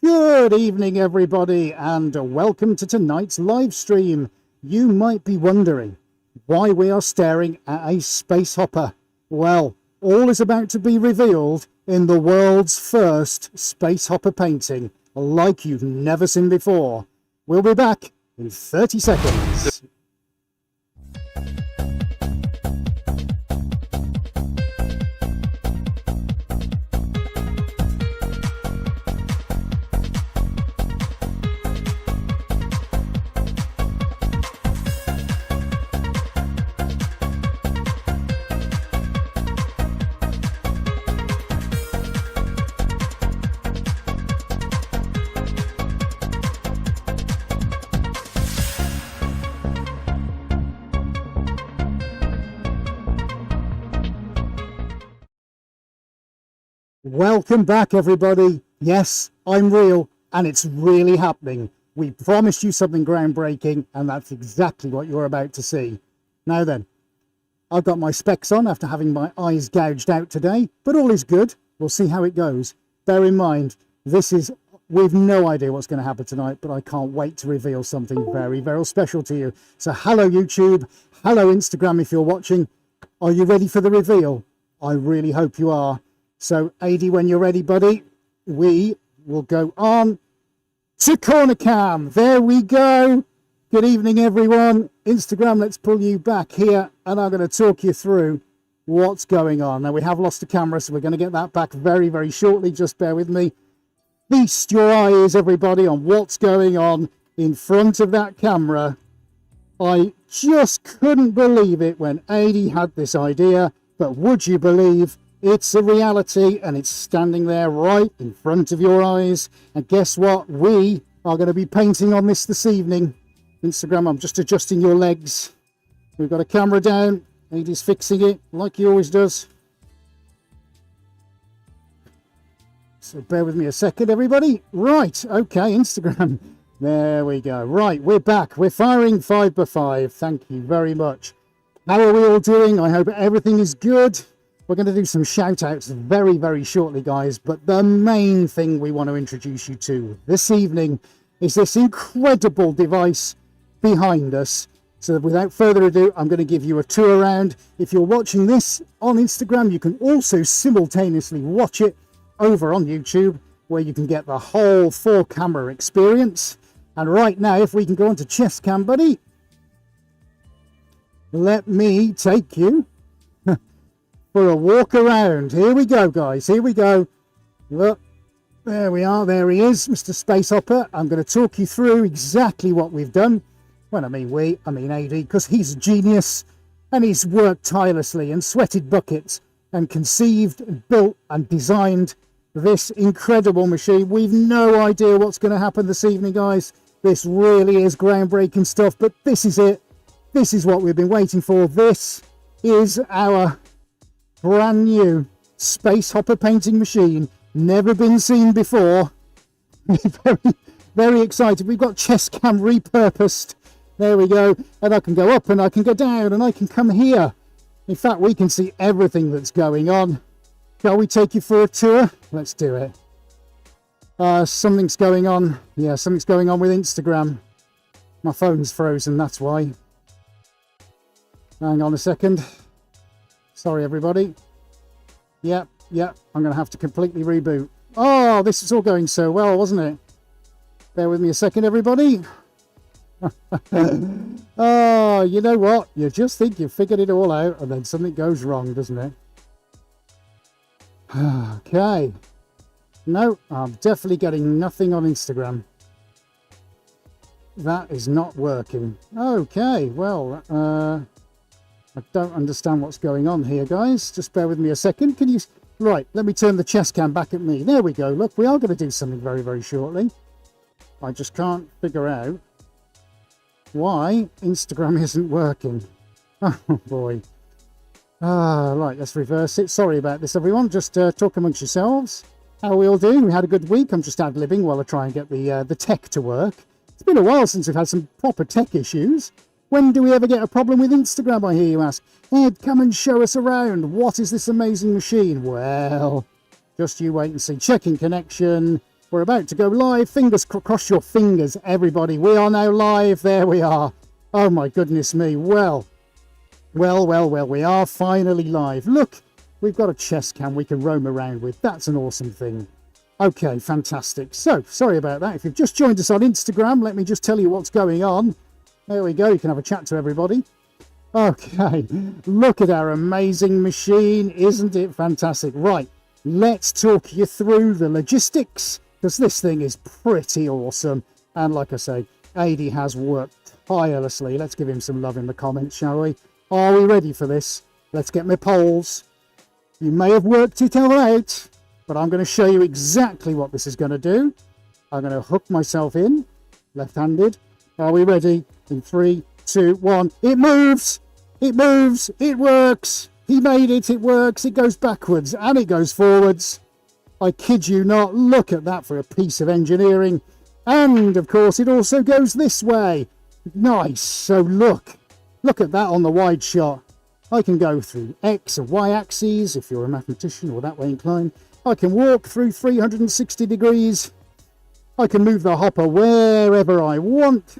Good evening, everybody, and welcome to tonight's live stream. You might be wondering why we are staring at a space hopper. Well, all is about to be revealed in the world's first space hopper painting, like you've never seen before. We'll be back in 30 seconds. Welcome back, everybody. Yes, I'm real, and it's really happening. We promised you something groundbreaking, and that's exactly what you're about to see. Now then, I've got my specs on after having my eyes gouged out today, but all is good. We'll see how it goes. Bear in mind, we've no idea what's going to happen tonight, but I can't wait to reveal something very, very special to you. So hello, YouTube. Hello, Instagram, if you're watching. Are you ready for the reveal? I really hope you are. So, AD, when you're ready, buddy, we will go on to Corner Cam. There we go. Good evening, everyone. Instagram, let's pull you back here, and I'm going to talk you through what's going on. Now, we have lost the camera, so we're going to get that back very, very shortly. Just bear with me. Feast your eyes, everybody, on what's going on in front of that camera. I just couldn't believe it when AD had this idea, but would you believe it's a reality, and it's standing there right in front of your eyes. And guess what? We are going to be painting on this evening. Instagram, I'm just adjusting your legs. We've got a camera down. AD's fixing it like he always does. So bear with me a second, everybody. Right, okay, Instagram. There we go. Right, we're back. We're firing 5x5. Thank you very much. How are we all doing? I hope everything is good. We're going to do some shout outs very, very shortly, guys. But the main thing we want to introduce you to this evening is this incredible device behind us. So without further ado, I'm going to give you a tour around. If you're watching this on Instagram, you can also simultaneously watch it over on YouTube, where you can get the whole 4-camera experience. And right now, if we can go on to chest cam, buddy, let me take you for a walk around. Here we go, guys. Here we go. Look, there we are. There he is, Mr. Space Hopper. I'm going to talk you through exactly what we've done. When I mean I mean AD, because he's a genius, and he's worked tirelessly and sweated buckets and conceived and built and designed this incredible machine. We've no idea what's going to happen this evening, guys. This really is groundbreaking stuff, but this is it. This is what we've been waiting for. This is our brand new space hopper painting machine, never been seen before. very, very excited. We've got chest cam repurposed. There we go. And I can go up and I can go down and I can come here. In fact, we can see everything that's going on. Shall we take you for a tour? Let's do it. Something's going on. Yeah, something's going on with Instagram. My phone's frozen, that's why. Hang on a second. Sorry, everybody. Yep, I'm going to have to completely reboot. Oh, this is all going so well, wasn't it? Bear with me a second, everybody. Oh, you know what? You just think you've figured it all out, and then something goes wrong, doesn't it? Okay. No, I'm definitely getting nothing on Instagram. That is not working. Okay, well, I don't understand what's going on here, guys. Just bear with me a second. Can you... Right, let me turn the chest cam back at me. There we go. Look, we are going to do something very, very shortly. I just can't figure out why Instagram isn't working. Oh, boy. Right, let's reverse it. Sorry about this, everyone. Just talk amongst yourselves. How are we all doing? We had a good week. I'm just ad-libbing while I try and get the tech to work. It's been a while since we've had some proper tech issues. When do we ever get a problem with Instagram, I hear you ask? Ed, come and show us around. What is this amazing machine? Well, just you wait and see. Checking connection. We're about to go live. Fingers cross your fingers, everybody. We are now live. There we are. Oh my goodness me. Well, we are finally live. Look, we've got a chest cam we can roam around with. That's an awesome thing. Okay, fantastic. So, sorry about that. If you've just joined us on Instagram, let me just tell you what's going on. There we go. You can have a chat to everybody. Okay, look at our amazing machine. Isn't it fantastic? Right, let's talk you through the logistics, because this thing is pretty awesome. And like I say, AD has worked tirelessly. Let's give him some love in the comments, shall we? Are we ready for this? Let's get my polls. You may have worked it all out, but I'm going to show you exactly what this is going to do. I'm going to hook myself in, left-handed. Are we ready? In 3, 2, 1. It moves! It moves! It works! He made it! It works! It goes backwards and it goes forwards. I kid you not. Look at that for a piece of engineering. And of course it also goes this way. Nice. So look at that on the wide shot. I can go through X and Y axes if you're a mathematician or that way inclined. I can walk through 360 degrees. I can move the hopper wherever I want.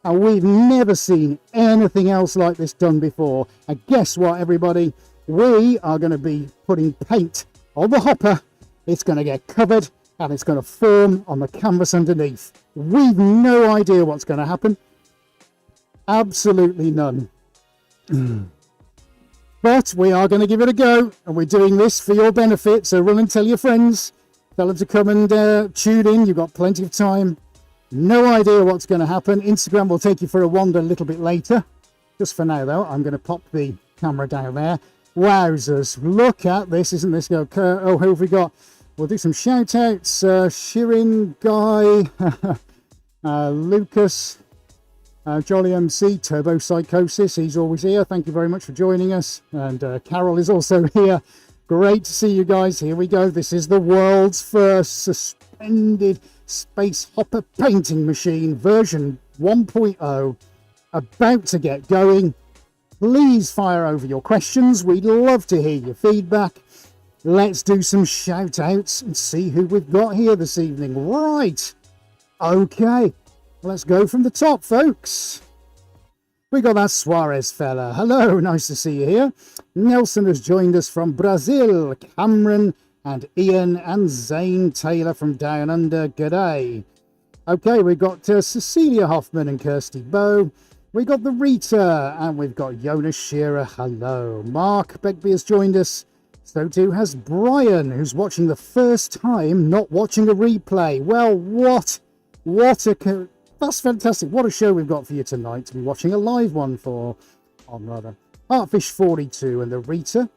And we've never seen anything else like this done before. And guess what, everybody? We are going to be putting paint on the hopper. It's going to get covered and it's going to form on the canvas underneath. We've no idea what's going to happen. Absolutely none. But we are going to give it a go. And we're doing this for your benefit. So run and tell your friends. Tell them to come and tune in. You've got plenty of time. No idea what's going to happen. Instagram will take you for a wander a little bit later. Just for now, though, I'm going to pop the camera down there. Wowzers. Look at this. Isn't this go? Oh, who have we got? We'll do some shout outs. Shirin, Guy, Lucas, Jolly MC, Turbo Psychosis. He's always here. Thank you very much for joining us. And Carol is also here. Great to see you guys. Here we go. This is the world's first suspended space hopper painting machine, version 1.0, about to get going. Please fire over your questions. We'd love to hear your feedback. Let's do some shout outs and see who we've got here this evening. Right. Okay. Let's go from the top, folks. We got that Suarez fella. Hello. Nice to see you here. Nelson has joined us from Brazil. Cameron and Ian and Zane Taylor from Down Under. G'day. Okay, we've got Cecilia Hoffman and Kirsty Bow. We got the Rita, and we've got Jonas Shearer. Hello. Mark Begbie has joined us. So too has Brian, who's watching the first time, not watching a replay. Well, that's fantastic. What a show we've got for you tonight to be watching a live one for, Artfish 42 and the Rita.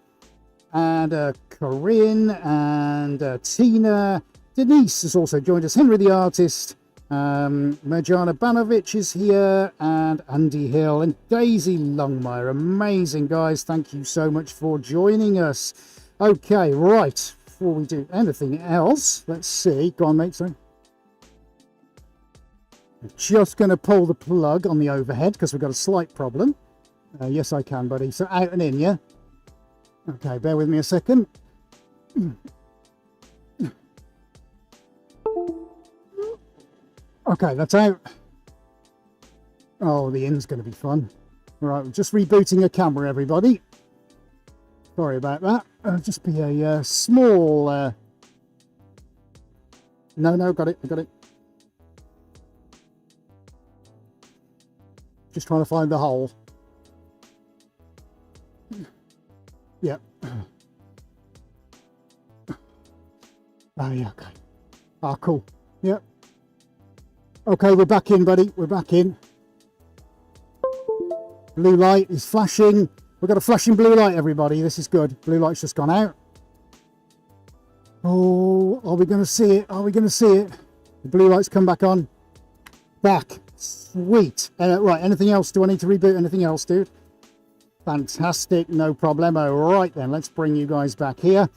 And Corinne and Tina. Denise has also joined us. Henry the Artist. Merjana Banovic is here. And Andy Hill and Daisy Longmire. Amazing, guys. Thank you so much for joining us. Okay, right. Before we do anything else, let's see. Go on, mate. Sorry. I'm just going to pull the plug on the overhead because we've got a slight problem. Yes, I can, buddy. So out and in, yeah? Okay, bear with me a second. Okay, that's out. Oh, the in's going to be fun. All right, we're just rebooting a camera, everybody. Sorry about that. Just be a small... No, got it, I got it. Just trying to find the hole. Yep. Oh, yeah, okay. Ah, cool. Yep. Okay, we're back in, buddy. We're back in. Blue light is flashing. We've got a flashing blue light, everybody. This is good. Blue light's just gone out. Oh, are we going to see it? Are we going to see it? The blue light's come back on. Back. Sweet. Right, anything else? Do I need to reboot anything else, dude? Fantastic, no problemo. Right then, let's bring you guys back here.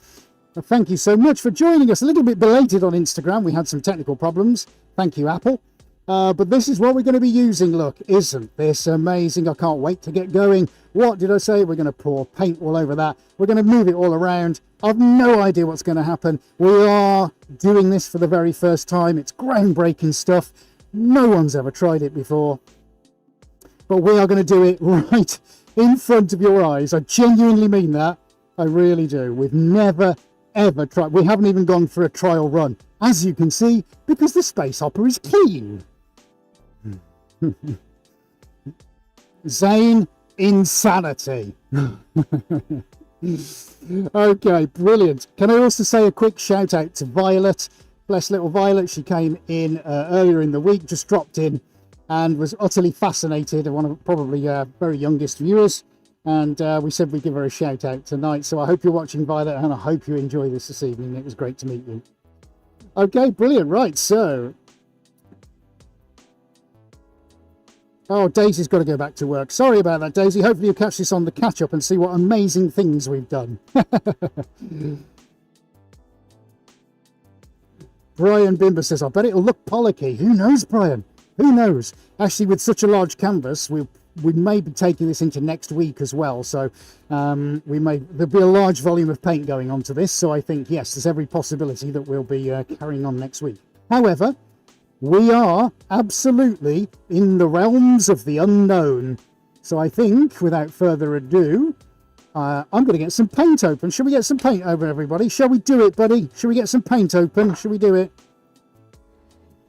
Well, thank you so much for joining us. A little bit belated on Instagram. We had some technical problems. Thank you, Apple. But this is what we're going to be using. Look, isn't this amazing? I can't wait to get going. What did I say? We're going to pour paint all over that. We're going to move it all around. I've no idea what's going to happen. We are doing this for the very first time. It's groundbreaking stuff. No one's ever tried it before. But we are going to do it right in front of your eyes. I genuinely mean that. I really do. We've never, ever tried. We haven't even gone for a trial run, as you can see, because the space hopper is clean. Zane, insanity. Okay, brilliant. Can I also say a quick shout out to Violet? Bless little Violet. She came in earlier in the week, just dropped in and was utterly fascinated. One of probably very youngest viewers. And we said we'd give her a shout out tonight. So I hope you're watching, Violet, and I hope you enjoy this evening. It was great to meet you. Okay, brilliant. Right, so. Oh, Daisy's got to go back to work. Sorry about that, Daisy. Hopefully you'll catch this on the catch-up and see what amazing things we've done. Brian Bimber says, I bet it'll look Pollocky. Who knows, Brian? Who knows? Actually, with such a large canvas, we may be taking this into next week as well. So there'll be a large volume of paint going onto this. So I think, yes, there's every possibility that we'll be carrying on next week. However, we are absolutely in the realms of the unknown. So I think, without further ado, I'm going to get some paint open. Shall we get some paint open, everybody? Shall we do it, buddy? Shall we get some paint open? Shall we do it?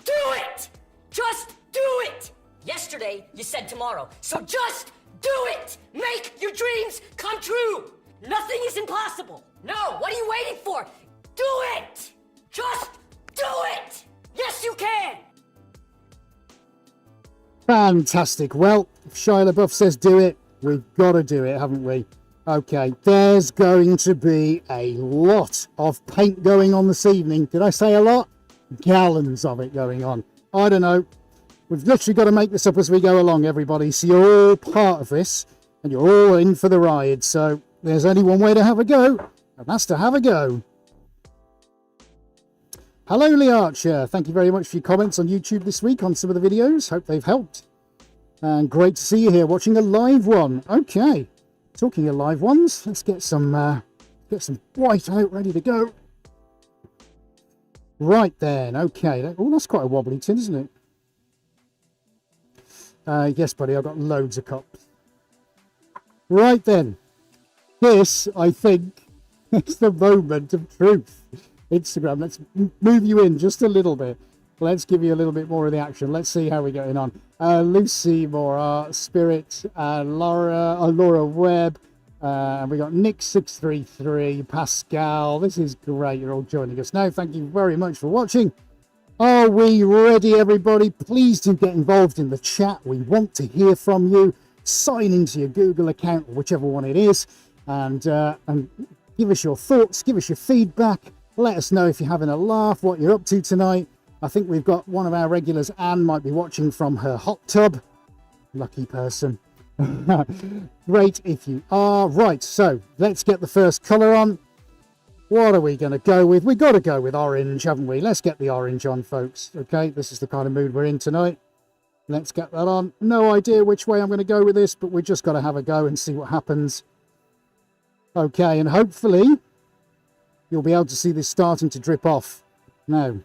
Do it! Just do it! Yesterday, you said tomorrow. So just do it! Make your dreams come true! Nothing is impossible! No, what are you waiting for? Do it! Just do it! Yes, you can! Fantastic. Well, if Shia LaBeouf says do it, we've got to do it, haven't we? Okay, there's going to be a lot of paint going on this evening. Did I say a lot? Gallons of it going on. I don't know. We've literally got to make this up as we go along, everybody. So you're all part of this, and you're all in for the ride. So there's only one way to have a go, and that's to have a go. Hello, Lee Archer. Thank you very much for your comments on YouTube this week on some of the videos. Hope they've helped. And great to see you here watching a live one. Okay, talking of live ones, let's get some white out ready to go. Right then, okay. Oh, that's quite a wobbly tin, isn't it? Yes, buddy, I've got loads of cups. Right then, this, I think, is the moment of truth. Instagram, let's move you in just a little bit. Let's give you a little bit more of the action. Let's see how we're getting on. Lucy Moore, Spirit, Laura Webb, and we got Nick633, Pascal. This is great. You're all joining us now. Thank you very much for watching. Are we ready, everybody? Please do get involved in the chat. We want to hear from you. Sign into your Google account, or whichever one it is, and give us your thoughts, give us your feedback. Let us know if you're having a laugh, what you're up to tonight. I think we've got one of our regulars, Anne, might be watching from her hot tub. Lucky person. Great if you are. Right, so let's get the first colour on. What are we going to go with? We've got to go with orange, haven't we? Let's get the orange on, folks. Okay, this is the kind of mood we're in tonight. Let's get that on. No idea which way I'm going to go with this, but we've just got to have a go and see what happens. Okay, and hopefully you'll be able to see this starting to drip off. Now,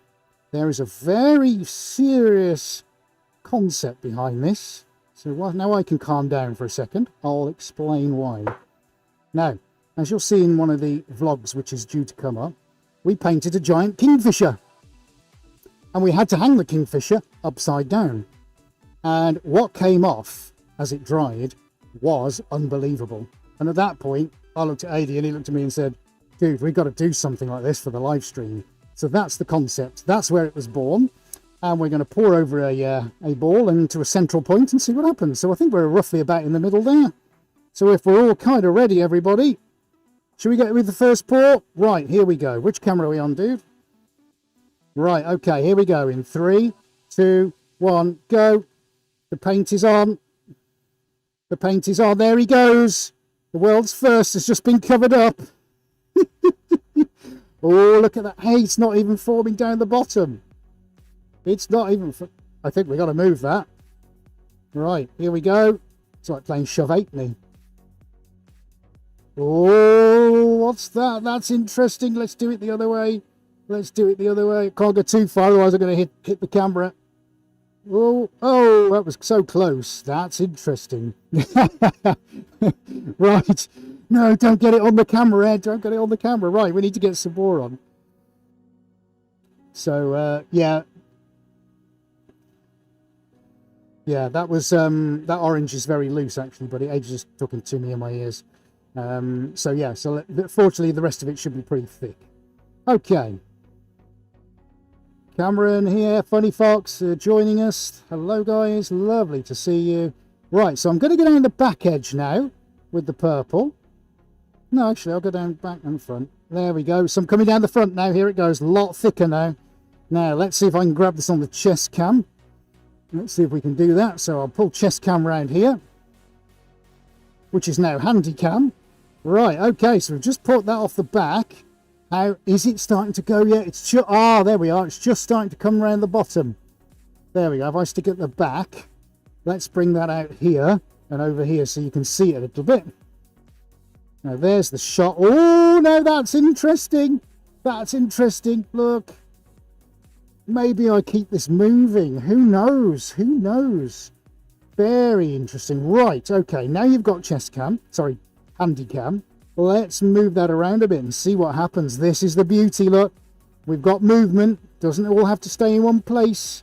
there is a very serious concept behind this. So now I can calm down for a second. I'll explain why. Now, as you'll see in one of the vlogs which is due to come up, we painted a giant kingfisher. And we had to hang the kingfisher upside down. And what came off as it dried was unbelievable. And at that point, I looked at Adi and he looked at me and said, dude, we've got to do something like this for the live stream. So that's the concept. That's where it was born. And we're going to pour over a ball into a central point and see what happens. So I think we're roughly about in the middle there. So if we're all kind of ready, everybody, should we get with the first pour? Right, here we go. Which camera are we on, dude? Right, okay, here we go. In 3, 2, 1, go. The paint is on. The paint is on. There he goes. The world's first has just been covered up. Oh, look at that. Hey, it's not even forming down the bottom. It's not even... I think we've got to move that. Right, here we go. It's like playing shove 8 me. Oh, what's that? That's interesting. Let's do it the other way. Let's do it the other way. Can't go too far, otherwise I'm going to hit the camera. Oh, oh, that was so close. That's interesting. Right. No, don't get it on the camera, Ed. Don't get it on the camera. Right, we need to get some more on. So, yeah. Yeah, that was, that orange is very loose, actually, but it just talking to me in my ears. So, yeah, so fortunately, the rest of it should be pretty thick. Okay. Cameron here, Funny Fox, joining us. Hello, guys. Lovely to see you. Right, so I'm going to go down the back edge now with the purple. No, actually, I'll go down back and front. There we go. So I'm coming down the front now. Here it goes. A lot thicker now. Now, let's see if I can grab this on the chest cam. Let's see if we can do that. So I'll pull chest cam around here, which is now handy cam. Right, okay, so we've just put that off the back. How is it starting to go yet? It's just, there we are. It's just starting to come around the bottom. There we go. If I stick it at the back, let's bring that out here and over here so you can see it a little bit. Now there's the shot. Oh, no, that's interesting. That's interesting. Look. Maybe I keep this moving. Who knows? Who knows? Very interesting. Right, okay. Now you've got chest cam. Sorry, handy cam. Let's move that around a bit and see what happens. This is the beauty, look. We've got movement. Doesn't all have to stay in one place.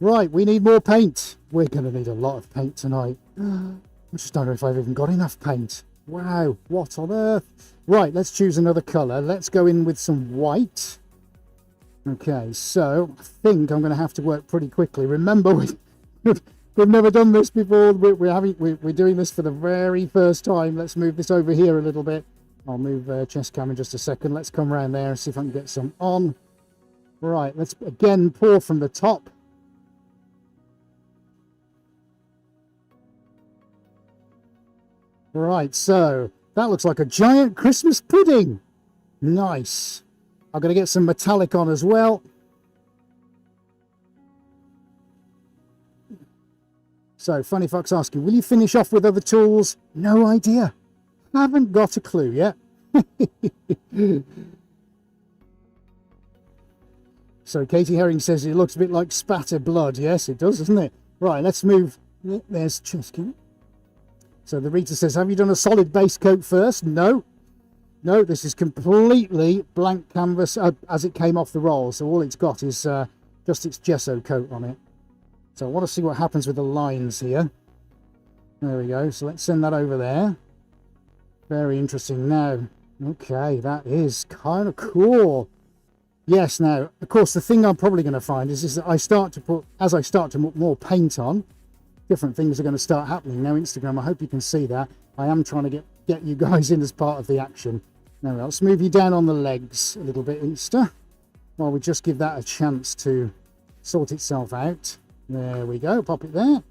Right, we need more paint. We're going to need a lot of paint tonight. I just don't know if I've even got enough paint. Wow, what on earth? Right, let's choose another colour. Let's go in with some white. Okay, so I think I'm going to have to work pretty quickly. Remember, we've never done this before. We're doing this for the very first time. Let's move this over here a little bit. I'll move chest cam in just a second. Let's come around there and see if I can get some on. Right, let's again pour from the top. Right, so that looks like a giant Christmas pudding. Nice. I'm going to get some metallic on as well. So, Funny Fox asking, will you finish off with other tools? No idea. Haven't got a clue yet. So, Katie Herring says it looks a bit like spatter blood. Yes, it does, doesn't it? Right, let's move. There's Cheskin. So, the Rita says, have you done a solid base coat first? No. No, this is completely blank canvas as it came off the roll. So all it's got is just its gesso coat on it. So I want to see what happens with the lines here. There we go. So let's send that over there. Very interesting. Now, okay, that is kind of cool. Yes, now, of course, the thing I'm probably going to find is that as I start to put more paint on, different things are going to start happening. Now, Instagram, I hope you can see that. I am trying to get you guys in as part of the action. Now, let's move you down on the legs a little bit, Insta, while we just give that a chance to sort itself out. There we go. Pop it there.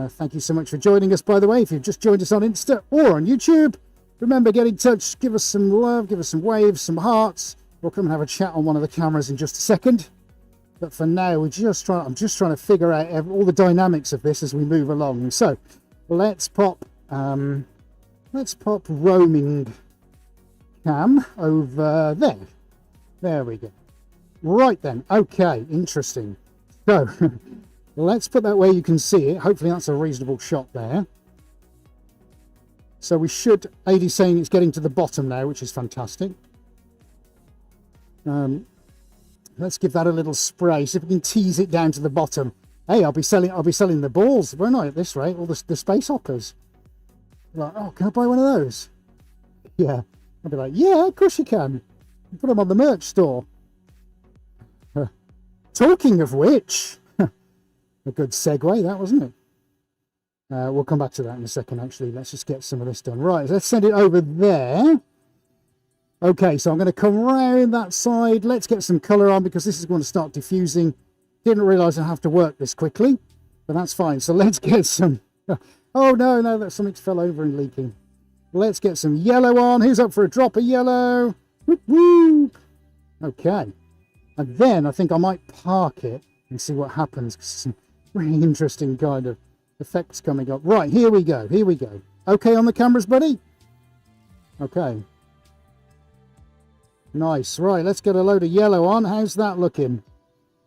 Thank you so much for joining us, by the way. If you've just joined us on Insta or on YouTube, remember, get in touch. Give us some love. Give us some waves, some hearts. We'll come and have a chat on one of the cameras in just a second. But for now, I'm just trying to figure out all the dynamics of this as we move along. So let's pop roaming cam over there. There we go. Right then. Okay, interesting. So let's put that where you can see it. Hopefully that's a reasonable shot there. So we should, Adie's saying it's getting to the bottom now, which is fantastic. Let's give that a little spray, see if we can tease it down to the bottom. Hey, I'll be selling the balls, won't I, at this rate? All the space hoppers. Like, oh, can I buy one of those? Yeah. I'll be like, yeah, of course you can. Put them on the merch store. Talking of which, a good segue, that, wasn't it? We'll come back to that in a second, actually. Let's just get some of this done. Right, let's send it over there. Okay, so I'm going to come around that side. Let's get some colour on because this is going to start diffusing. Didn't realise I have to work this quickly, but that's fine. So let's get some... Oh, no, that something's fell over and leaking. Let's get some yellow on. Who's up for a drop of yellow? Whoop, whoop. Okay. And then I think I might park it and see what happens. Some really interesting kind of effects coming up. Right, here we go. Here we go. Okay on the cameras, buddy? Okay. Nice. Right, let's get a load of yellow on. How's that looking?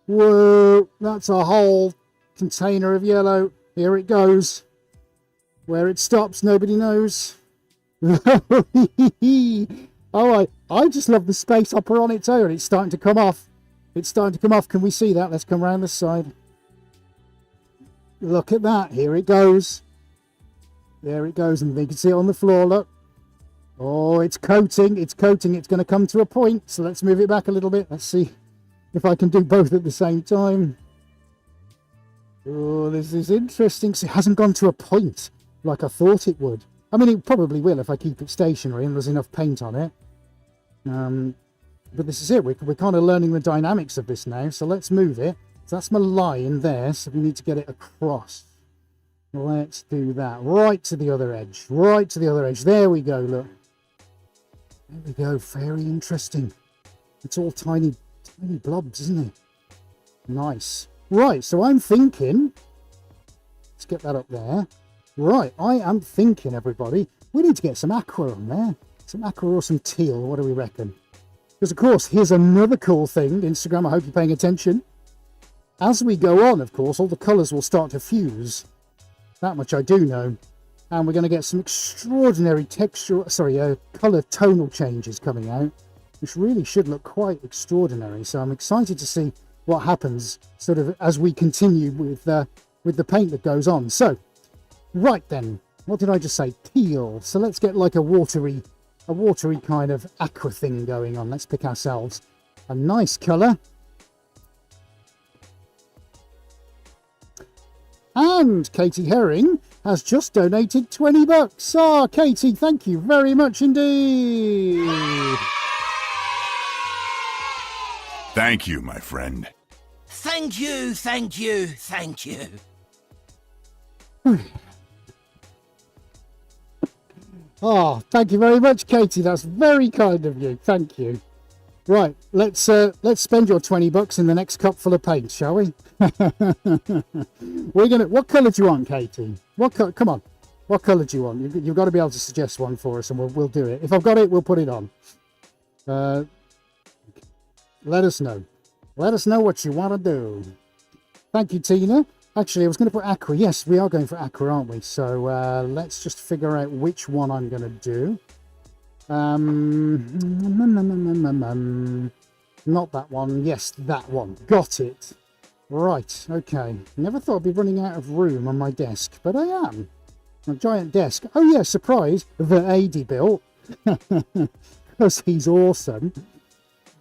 Whoa, that's a whole container of yellow. Here it goes. Where it stops, nobody knows. Oh, I just love the space opera on its own. It's starting to come off. It's starting to come off. Can we see that? Let's come around this side. Look at that. Here it goes. There it goes. And you can see it on the floor. Look. Oh, it's coating. It's coating. It's going to come to a point. So let's move it back a little bit. Let's see if I can do both at the same time. Oh, this is interesting. So it hasn't gone to a point like I thought it would. I mean, it probably will if I keep it stationary and there's enough paint on it. But this is it. We're kind of learning the dynamics of this now. So let's move it. So that's my line there. So we need to get it across. Let's do that. Right to the other edge. Right to the other edge. There we go. Look. There we go. Very interesting. It's all tiny blobs, isn't it? Nice. Right. So I'm thinking. Let's get that up there. Right. I am thinking, everybody, we need to get some aqua on there. Some aqua or some teal. What do we reckon? Because, of course, here's another cool thing. Instagram, I hope you're paying attention. As we go on, of course, all the colours will start to fuse. That much I do know. And we're going to get some extraordinary colour tonal changes coming out, which really should look quite extraordinary. So I'm excited to see what happens sort of as we continue with the paint that goes on. So, right then, what did I just say? Teal. So let's get like a watery kind of aqua thing going on. Let's pick ourselves a nice colour. And Katie Herring has just donated 20 bucks. Ah, Katie, thank you very much indeed. Thank you, my friend. Thank you, thank you, thank you. Oh, thank you very much, Katie. That's very kind of you. Thank you. Right, let's spend your 20 bucks in the next cup full of paint, shall we? What colour do you want, Katie? Come on. What colour do you want? You've got to be able to suggest one for us and we'll do it. If I've got it, we'll put it on. Let us know. Let us know what you want to do. Thank you, Tina. Actually, I was going to put aqua. Yes, we are going for aqua, aren't we? So let's just figure out which one I'm going to do. Not that one. Yes, that one. Got it. Right, okay. Never thought I'd be running out of room on my desk, but I am. A giant desk. Oh yeah, surprise. The AD built. Because he's awesome.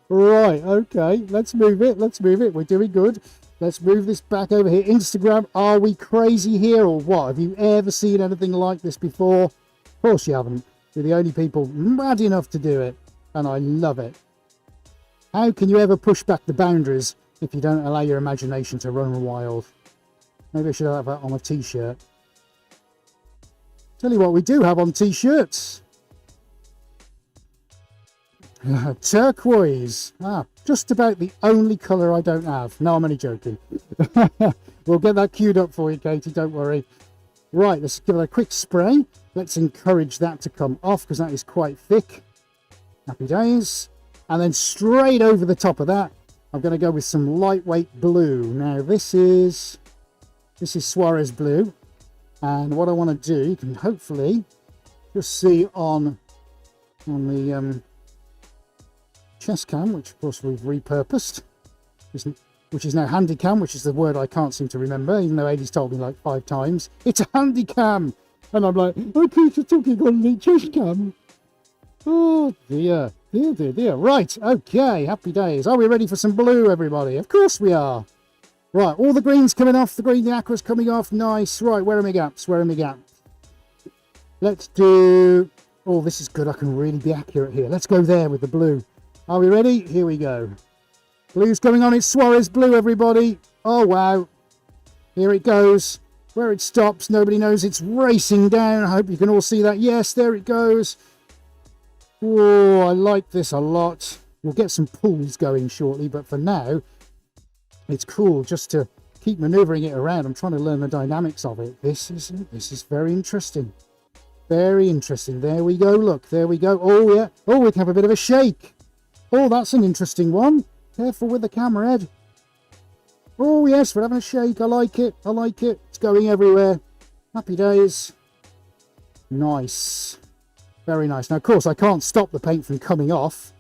Right, okay. Let's move it. Let's move it. We're doing good. Let's move this back over here. Instagram, are we crazy here or what? Have you ever seen anything like this before? Of course you haven't. We're the only people mad enough to do it. And I love it. How can you ever push back the boundaries if you don't allow your imagination to run wild? Maybe I should have that on a t-shirt. Tell you what we do have on t-shirts. Turquoise. Just about the only colour I don't have. No, I'm only joking. We'll get that queued up for you, Katie, don't worry. Right, let's give it a quick spray. Let's encourage that to come off because that is quite thick. Happy days. And then straight over the top of that, I'm going to go with some lightweight blue. Now this is Suarez blue. And what I want to do, you can hopefully just see on the chest cam, which of course we've repurposed, which is now handy cam, which is the word I can't seem to remember, even though Aidy's told me like 5 times. It's a handy cam! And I'm like, I keep talking on the chest cam. Oh dear, dear. Right, okay, happy days. Are we ready for some blue, everybody? Of course we are. Right, all the green's coming off, the aqua's coming off, nice. Right, where are my gaps? Let's do... Oh, this is good, I can really be accurate here. Let's go there with the blue. Are we ready? Here we go. Blue's coming on, it's Suarez blue, everybody. Oh, wow. Here it goes. Where it stops, nobody knows. It's racing down. I hope you can all see that. Yes, there it goes. Oh, I like this a lot. We'll get some pulls going shortly, but for now, it's cool just to keep maneuvering it around. I'm trying to learn the dynamics of it. This is very interesting. Very interesting. There we go. Look, there we go. Oh, yeah. Oh, we can have a bit of a shake. Oh, that's an interesting one. Careful with the camera, Ed. Oh, yes, we're having a shake. I like it. I like it. It's going everywhere. Happy days. Nice. Very nice. Now, of course, I can't stop the paint from coming off.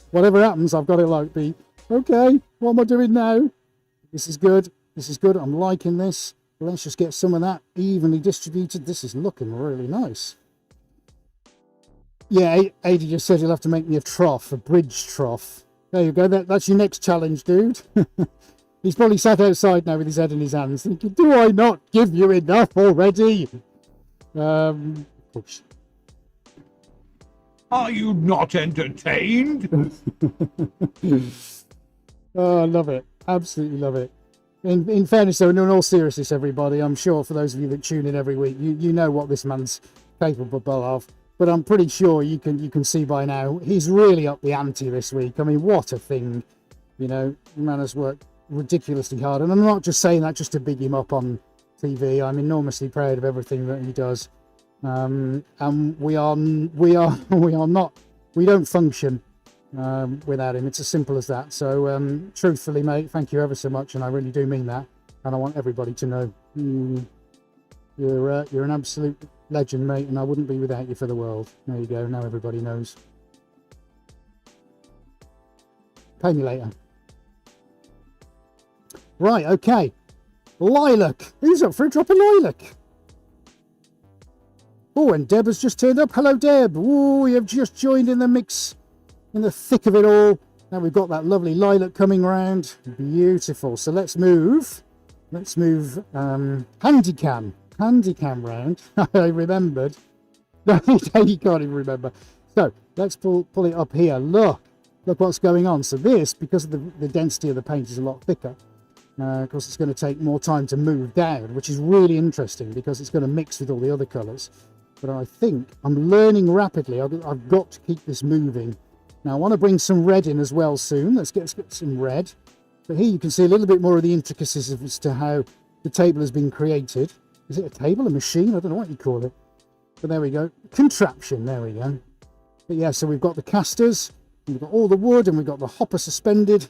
Whatever happens, I've got it like the, okay, what am I doing now? This is good. This is good. I'm liking this. Let's just get some of that evenly distributed. This is looking really nice. Yeah, Adi just said you'll have to make me a trough, a bridge trough. There you go. That's your next challenge, dude. He's probably sat outside now with his head in his hands thinking, do I not give you enough already? Oops. Are you not entertained? Oh, I love it. Absolutely love it. In fairness, though, in all seriousness, everybody, I'm sure for those of you that tune in every week, you know what this man's capable of. But I'm pretty sure you can see by now he's really up the ante this week. I mean, what a thing! You know, the man has worked ridiculously hard, and I'm not just saying that just to big him up on TV. I'm enormously proud of everything that he does. And we don't function without him. It's as simple as that. So truthfully, mate, thank you ever so much, and I really do mean that. And I want everybody to know you're an absolute legend, mate, and I wouldn't be without you for the world. There you go. Now everybody knows. Pay me later. Right, okay. Lilac. Who's up for a drop of lilac? Oh, and Deb has just turned up. Hello, Deb. Oh, you've just joined in the mix, in the thick of it all. Now we've got that lovely lilac coming round. Beautiful. So let's move. Let's move Handycam round. I remembered. No, you can't even remember. So let's pull it up here. Look what's going on. So this, because of the density of the paint, is a lot thicker. Of course, it's going to take more time to move down, which is really interesting because it's going to mix with all the other colours. But I think I'm learning rapidly. I've got to keep this moving. Now I want to bring some red in as well soon. Let's get some red. But here you can see a little bit more of the intricacies as to how the table has been created. Is it a table, a machine? I don't know what you call it. But there we go. Contraption, there we go. But yeah, so we've got the casters, and we've got all the wood, and we've got the hopper suspended.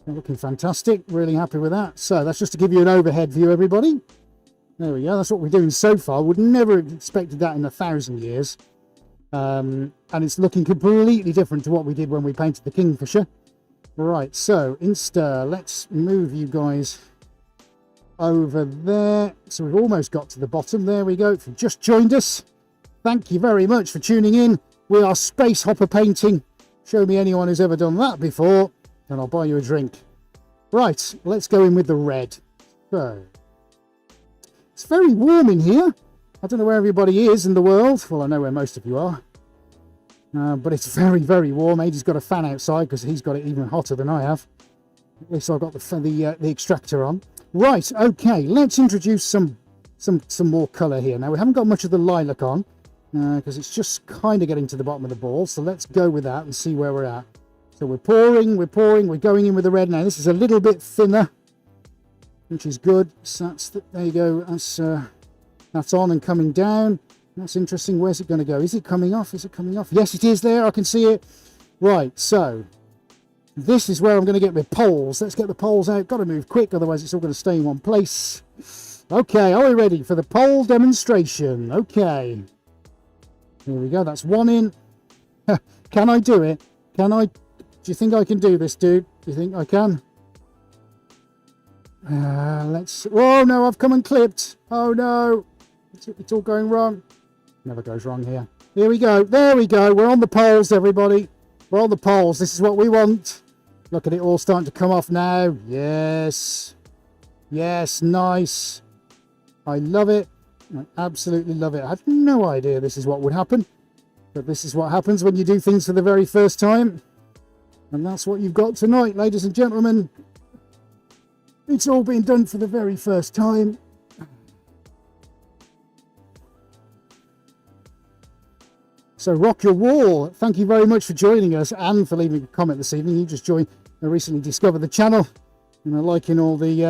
They're looking fantastic. Really happy with that. So that's just to give you an overhead view, everybody. There we go. That's what we're doing so far. Would never have expected that in 1,000 years. And it's looking completely different to what we did when we painted the Kingfisher. Right, so Insta, let's move you guys over there. So we've almost got to the bottom. There we go. If you've just joined us, thank you very much for tuning in. We are space hopper painting. Show me anyone who's ever done that before, and I'll buy you a drink. Right, let's go in with the red. So it's very warm in here. I don't know where everybody is in the world. Well, I know where most of you are. But it's very, very warm. Adie's got a fan outside because he's got it even hotter than I have. At least I've got the extractor on. Right, okay, let's introduce some more colour here. Now, we haven't got much of the lilac on because it's just kind of getting to the bottom of the ball. So let's go with that and see where we're at. So we're pouring, we're going in with the red. Now, this is a little bit thinner, which is good. So there you go. That's on and coming down. That's interesting. Where's it going to go? Is it coming off? Is it coming off? Yes, it is there. I can see it. Right, so this is where I'm going to get my poles. Let's get the poles out. Got to move quick, otherwise it's all going to stay in one place. Okay, are we ready for the pole demonstration? Okay. Here we go. That's one in. Can I do it? Can I? Do you think I can do this, dude? Do you think I can? Let's... Oh, no, I've come and clipped. Oh, no. It's all going wrong. Never goes wrong here. Here we go. There we go. We're on the poles, everybody. We're on the poles. This is what we want. Look at it all starting to come off now. Yes. Yes, nice. I love it. I absolutely love it. I had no idea this is what would happen. But this is what happens when you do things for the very first time. And that's what you've got tonight, ladies and gentlemen. It's all been done for the very first time. So Rock Your Wall, thank you very much for joining us and for leaving a comment this evening. You just joined, I recently discovered the channel and I'm liking all the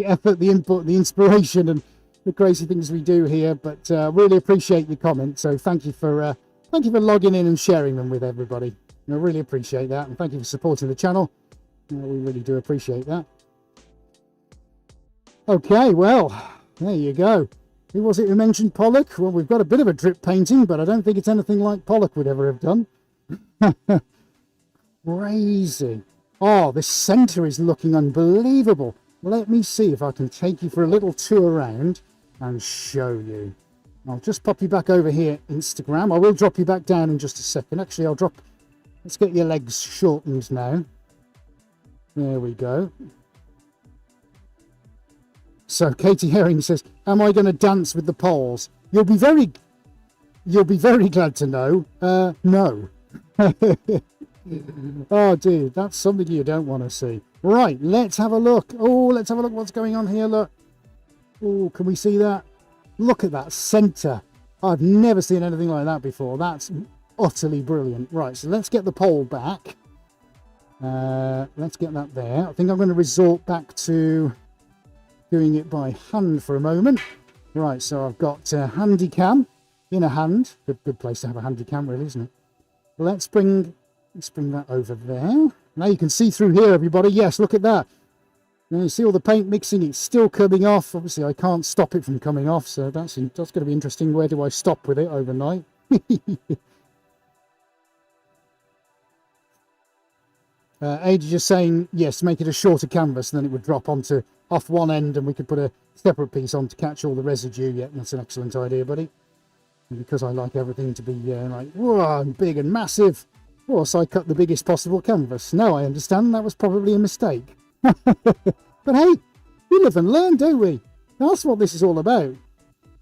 effort, the input, the inspiration and the crazy things we do here, but really appreciate your comments. So thank you for logging in and sharing them with everybody. I really appreciate that, and thank you for supporting the channel. We really do appreciate that. Okay, well, there you go. Who was it who mentioned Pollock? Well, we've got a bit of a drip painting, but I don't think it's anything like Pollock would ever have done. Crazy. Oh, this centre is looking unbelievable. Let me see if I can take you for a little tour around and show you. I'll just pop you back over here, Instagram. I will drop you back down in just a second. Actually, let's get your legs shortened now. There we go. So Katie Herring says, am I going to dance with the poles? You'll be very glad to know. No. Oh, dude, that's something you don't want to see. Right, let's have a look. Oh, let's have a look what's going on here. Look. Oh, can we see that? Look at that centre. I've never seen anything like that before. That's utterly brilliant. Right, so let's get the pole back. Let's get that there. I think I'm going to resort back to doing it by hand for a moment. Right, so I've got a handy cam in a hand. Good place to have a handy cam, really, isn't it? Let's bring that over there. Now you can see through here, everybody. Yes, look at that. Now you see all the paint mixing. It's still coming off. Obviously, I can't stop it from coming off, so that's going to be interesting. Where do I stop with it overnight? Age just saying, yes, make it a shorter canvas, and then it would drop off one end, and we could put a separate piece on to catch all the residue. Yeah, that's an excellent idea, buddy. And because I like everything to be like, whoa, and big and massive, of course I cut the biggest possible canvas. No, I understand that was probably a mistake. But hey, we live and learn, don't we? That's what this is all about.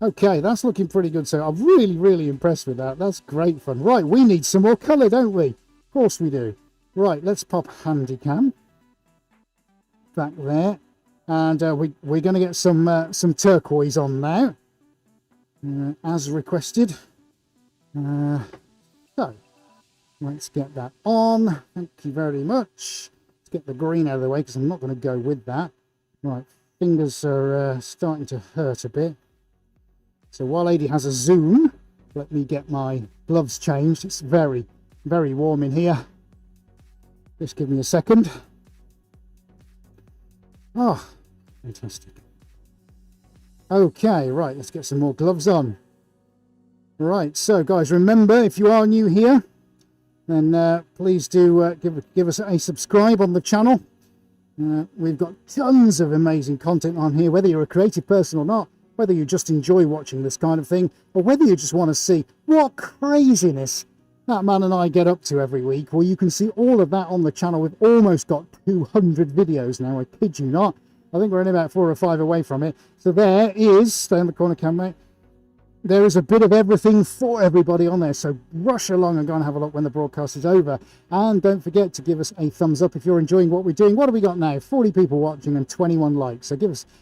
Okay, that's looking pretty good. So I'm really, really impressed with that. That's great fun. Right, we need some more colour, don't we? Of course we do. Right, let's pop Handycam back there, and we're going to get some turquoise on now, as requested. So let's get that on. Thank you very much. Let's get the green out of the way because I'm not going to go with that. Right, fingers are starting to hurt a bit. So while Lady has a zoom, let me get my gloves changed. It's very, very warm in here. Just give me a second. Oh, fantastic. Okay, right, let's get some more gloves on. Right, so guys, remember, if you are new here, then please do give us a subscribe on the channel. We've got tons of amazing content on here, whether you're a creative person or not, whether you just enjoy watching this kind of thing, or whether you just want to see what craziness that man and I get up to every week. Well, you can see all of that on the channel. We've almost got 200 videos now, I kid you not. I think we're only about 4 or 5 away from it. So there is, stay in the corner, camera. There is a bit of everything for everybody on there. So rush along and go and have a look when the broadcast is over. And don't forget to give us a thumbs up if you're enjoying what we're doing. What have we got now? 40 people watching and 21 likes. So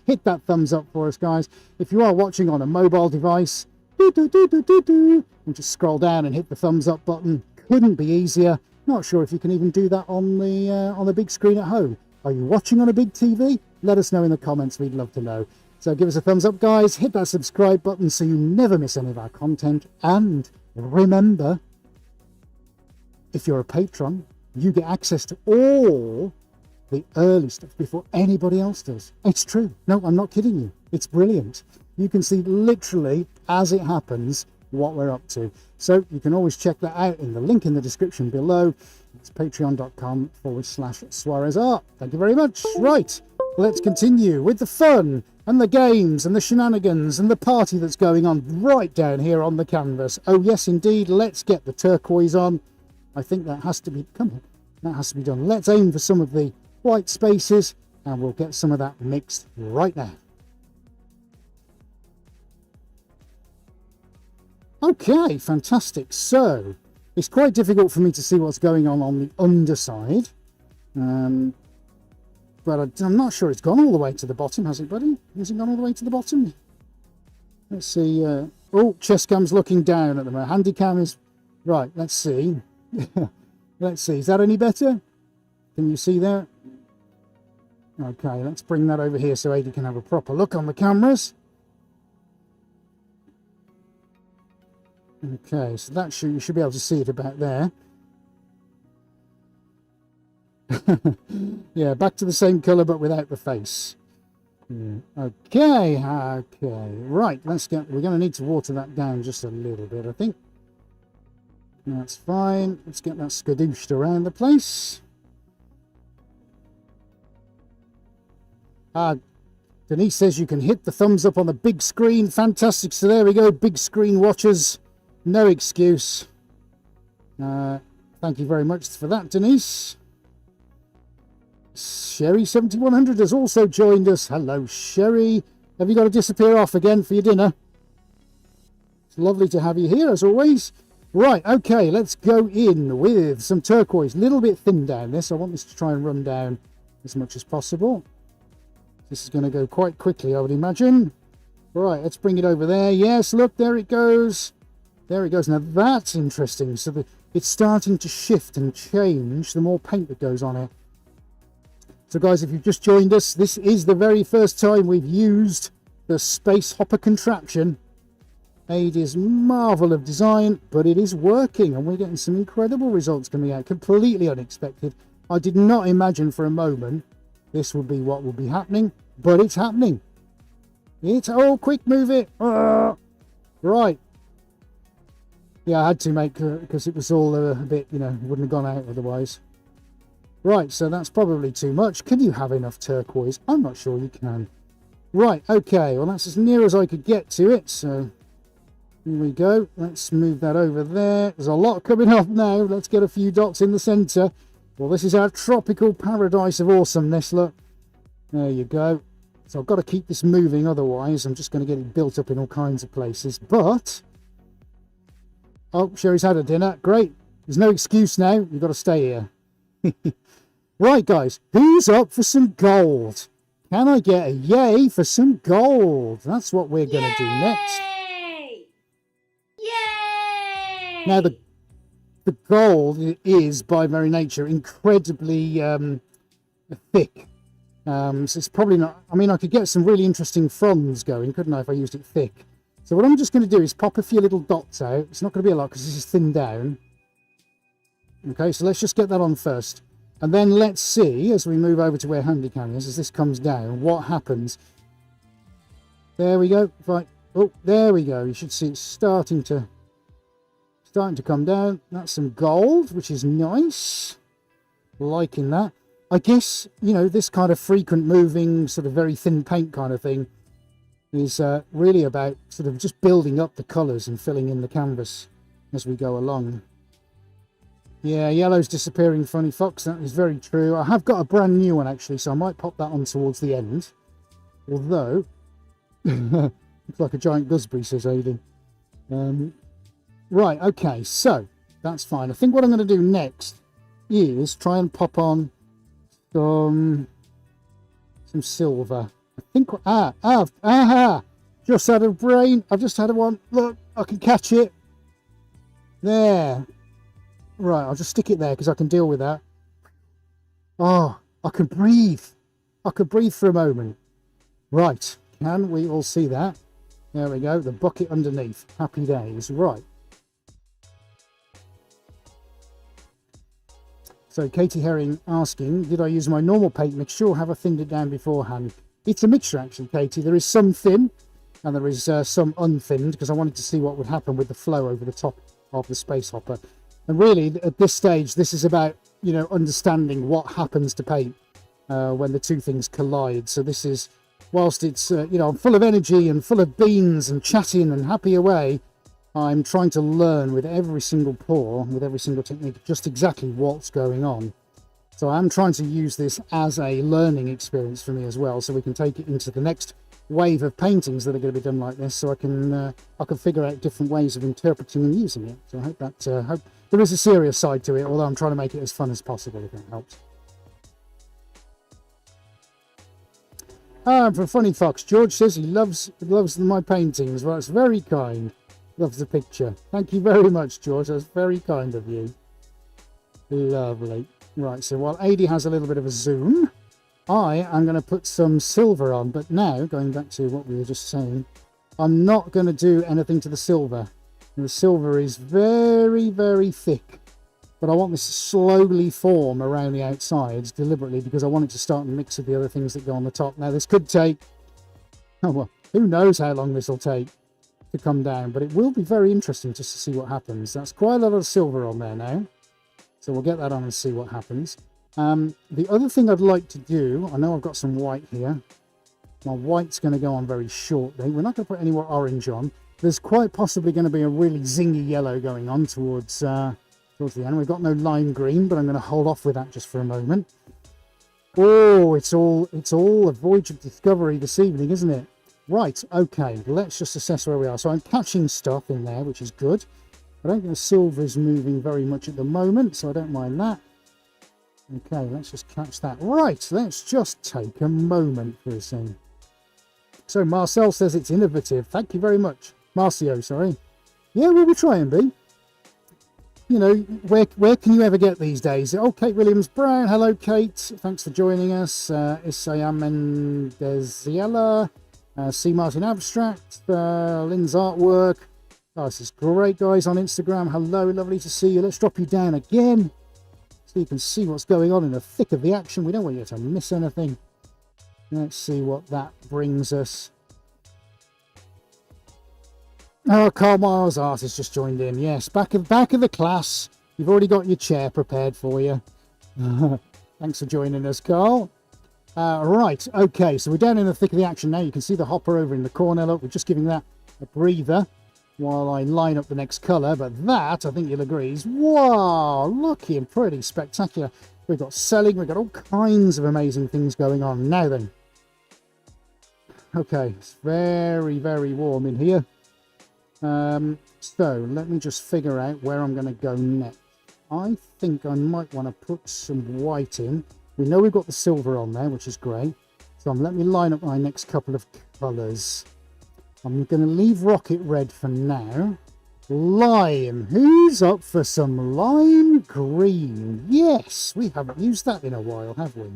hit that thumbs up for us, guys. If you are watching on a mobile device, and just scroll down and hit the thumbs up button. Couldn't be easier. Not sure if you can even do that on the big screen at home. Are you watching on a big TV? Let us know in the comments. We'd love to know. So give us a thumbs up, guys. Hit that subscribe button so you never miss any of our content. And remember, if you're a patron, you get access to all the early stuff before anybody else does. It's true. No, I'm not kidding you. It's brilliant. You can see literally as it happens what we're up to. So you can always check that out in the link in the description below. It's patreon.com/Suarez Art. Thank you very much. Right, let's continue with the fun and the games and the shenanigans and the party that's going on right down here on the canvas. Oh yes, indeed. Let's get the turquoise on. I think that has to be, come on, that has to be done. Let's aim for some of the white spaces and we'll get some of that mixed right now. Okay, fantastic. So it's quite difficult for me to see what's going on the underside, but I'm not sure it's gone all the way to the bottom, has it, buddy? Has it gone all the way to the bottom? Let's see. Oh, chest cam's looking down at the moment. Handy cam is right. Let's see. Let's see. Is that any better? Can you see that? Okay, let's bring that over here so Adi can have a proper look on the cameras. Okay, so that you should be able to see it about there. Yeah, back to the same colour but without the face. Okay, right, we're going to need to water that down just a little bit, I think. That's fine. Let's get that skadooshed around the place. Denise says you can hit the thumbs up on the big screen. Fantastic. So there we go, big screen watchers. No excuse. Thank you very much for that, Denise. Sherry 7100 has also joined us. Hello, Sherry. Have you got to disappear off again for your dinner? It's lovely to have you here, as always. Right, okay, let's go in with some turquoise. A little bit thin down this. I want this to try and run down as much as possible. This is going to go quite quickly, I would imagine. Right, let's bring it over there. Yes, look, there it goes. There it goes. Now, that's interesting. So it's starting to shift and change the more paint that goes on it. So guys, if you've just joined us, this is the very first time we've used the space hopper contraption. It is marvel of design, but it is working and we're getting some incredible results coming out. Completely unexpected. I did not imagine for a moment this would be what would be happening, but it's happening. Oh, quick, move it. Right. Yeah, I had to make because it was all a bit, wouldn't have gone out otherwise. Right, so that's probably too much. Can you have enough turquoise? I'm not sure you can. Right, okay, well that's as near as I could get to it, so here we go. Let's move that over there. There's a lot coming off now. Let's get a few dots in the centre. Well, this is our tropical paradise of awesomeness, look. There you go. So I've got to keep this moving, otherwise I'm just going to get it built up in all kinds of places. But, oh, Sherry's had her dinner. Great. There's no excuse now. You've got to stay here. Right, guys, who's up for some gold? Can I get a yay for some gold? That's what we're going to do next. Yay! Now, the gold is, by very nature, incredibly thick. So it's probably not... I mean, I could get some really interesting fronds going, couldn't I, if I used it thick? So what I'm just going to do is pop a few little dots out. It's not going to be a lot because this is thinned down. Okay, so let's just get that on first. And then let's see, as we move over to where Handycam is, as this comes down, what happens. There we go. Right. Oh, there we go. You should see it's starting to come down. That's some gold, which is nice. Liking that. I guess, this kind of frequent moving, sort of very thin paint kind of thing is really about sort of just building up the colours and filling in the canvas as we go along. Yeah, yellow's disappearing, Funny Fox. That is very true. I have got a brand new one, actually, so I might pop that on towards the end. Although, looks like a giant gooseberry, says Aidan. Right, okay, so that's fine. I think what I'm going to do next is try and pop on some silver. I think... just had a brain. I've just had one. Look, I can catch it. There. Right, I'll just stick it there because I can deal with that. Oh, I can breathe. I could breathe for a moment. Right, can we all see that? There we go, the bucket underneath. Happy days. Right. So Katie Herring asking, did I use my normal paint mixture or have I thinned it down beforehand? It's a mixture, actually, Katie. There is some thin and there is some unthinned because I wanted to see what would happen with the flow over the top of the space hopper. And really, at this stage, this is about, understanding what happens to paint when the two things collide. So this is, whilst it's, I'm full of energy and full of beans and chatting and happy away, I'm trying to learn with every single pour, with every single technique, just exactly what's going on. So I'm trying to use this as a learning experience for me as well, so we can take it into the next wave of paintings that are going to be done like this, so I can figure out different ways of interpreting and using it. So I hope that there is a serious side to it, although I'm trying to make it as fun as possible, if that helps. From Funny Fox, George says he loves my paintings. Well, it's very kind. Loves the picture. Thank you very much, George. That's very kind of you. Lovely. Right, so while Adi has a little bit of a zoom, I am going to put some silver on. But now, going back to what we were just saying, I'm not going to do anything to the silver. And the silver is very, very thick. But I want this to slowly form around the outsides deliberately because I want it to start and mix with the other things that go on the top. Now, this could take, oh, well, who knows how long this will take to come down, but it will be very interesting just to see what happens. That's quite a lot of silver on there now. So we'll get that on and see what happens. The other thing I'd like to do, I know I've got some white here. My white's going to go on very shortly. We're not going to put any more orange on. There's quite possibly going to be a really zingy yellow going on towards the end. We've got no lime green, but I'm going to hold off with that just for a moment. Oh, it's all a voyage of discovery this evening, isn't it? Right, okay, let's just assess where we are. So I'm catching stuff in there, which is good. I don't think the silver is moving very much at the moment, so I don't mind that. Okay, let's just catch that. Right, let's just take a moment for this thing. So Marcel says it's innovative. Thank you very much. Marcio, sorry. Yeah, we'll try and be. You know, where can you ever get these days? Oh, Kate Williams-Brown. Hello, Kate. Thanks for joining us. Isayam Mendeziela. C. Martin Abstract. Lynn's artwork. Oh, this is great, guys, on Instagram. Hello, lovely to see you. Let's drop you down again so you can see what's going on in the thick of the action. We don't want you to miss anything. Let's see what that brings us. Oh, Carl Miles Art has just joined in. Yes, back of the class. You've already got your chair prepared for you. Thanks for joining us, Carl. Right, okay, so we're down in the thick of the action now. You can see the hopper over in the corner. Look, we're just giving that a breather while I line up the next colour. But that, I think you'll agree, is, wow, looking pretty spectacular. We've got selling, we've got all kinds of amazing things going on. Now then. Okay, it's very, very warm in here. So let me just figure out where I'm going to go next. I think I might want to put some white in. We know we've got the silver on there, which is great. So let me line up my next couple of colours. I'm going to leave rocket red for now. Lime. Who's up for some lime green? Yes, we haven't used that in a while, have we?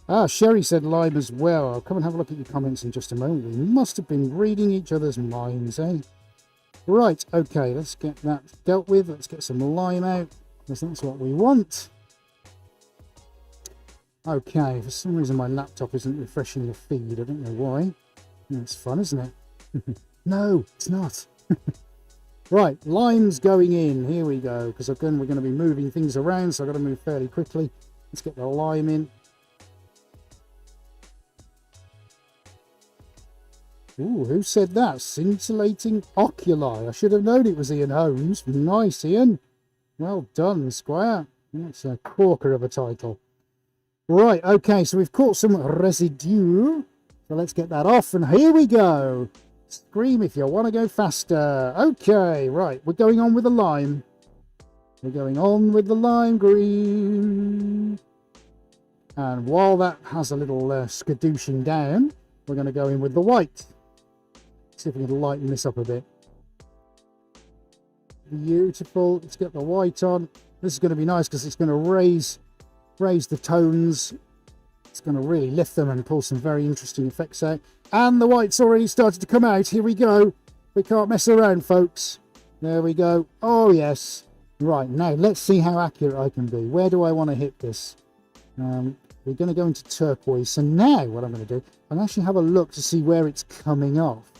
Ah, Sherry said lime as well. I'll come and have a look at your comments in just a moment. We must have been reading each other's minds, eh? Right, okay, let's get that dealt with. Let's get some lime out, because that's what we want. Okay, for some reason my laptop isn't refreshing the feed. I don't know why. It's fun, isn't it? No, it's not. Right, lime's going in. Here we go, because again, we're going to be moving things around, so I've got to move fairly quickly. Let's get the lime in. Ooh, who said that? Scintillating oculi. I should have known it was Ian Holmes. Nice, Ian. Well done, Squire. That's a corker of a title. Right, okay, so we've caught some residue. So let's get that off, and here we go. Scream if you want to go faster. Okay, right, we're going on with the lime. We're going on with the lime green. And while that has a little skadooshing down, we're going to go in with the white. See if we can lighten this up a bit. Beautiful. Let's get the white on. This is going to be nice because it's going to raise the tones. It's going to really lift them and pull some very interesting effects out. And the white's already started to come out. Here we go. We can't mess around, folks. There we go. Oh, yes. Right, now let's see how accurate I can be. Where do I want to hit this? We're going to go into turquoise. So now what I'm going to do, I'm actually have a look to see where it's coming off.